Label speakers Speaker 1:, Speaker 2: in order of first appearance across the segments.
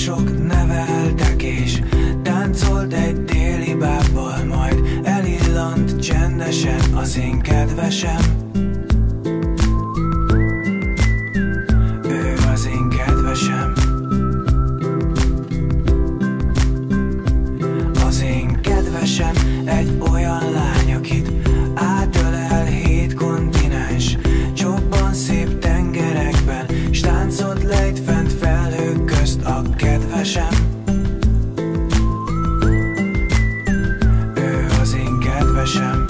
Speaker 1: Mások neveltek és táncolt egy déli bábbal, majd elillant csendesen az én kedvesem. Ő az én kedvesem. Az én kedvesem egy olyan lány, akit átölel 7 kontinens, csobban szép tengerekben, s táncot lejt fent felhők közt a kedvesem. Ő az én kedvesem.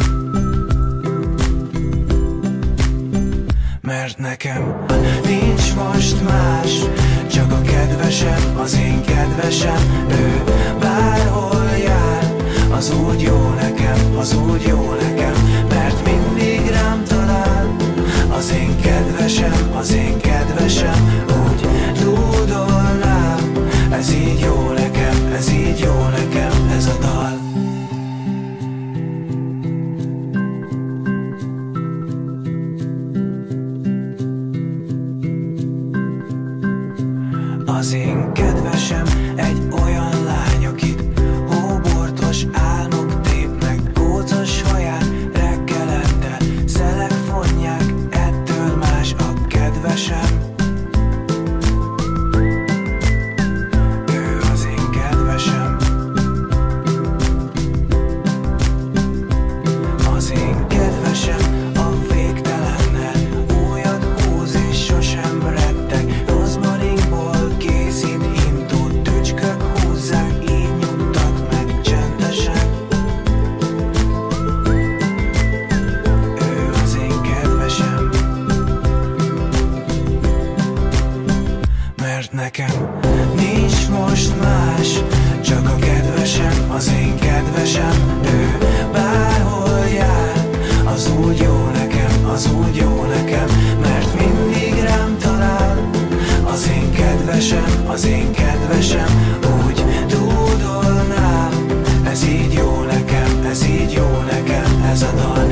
Speaker 1: Mert nekem nincs most más, csak a kedvesem, az én kedvesem. Ő bárhol jár, az úgy jó nekem, az úgy jó nekem, mert mindig rám talál. Az én kedvesem, az én kedvesem, úgy dúdolnám. Ez így jó nekem, ez így jó nekem, ez a dal. Az én kedvesem egy olyan lány, akit hóbortos álmok tépnek, kócos haján reggelente szelek fonják, ettől más a kedvesem. Ő az én kedvesem. Az én kedvesem a végtelennel újat húz és sosem retteg, rozmarinból készít intót, tücskök húzzák, így nyugtat meg csendesen. Ő az én kedvesem. Mert nekem nincs most más, csak a kedvesem, az én kedvesem. Ő bárhol jár, az úgy jó nekem, az úgy jó nekem, mert mindig rám talál. Az én kedvesem, az én kedvesem, úgy dúdolnám. Ez így jó nekem, ez így jó nekem, ez a dal.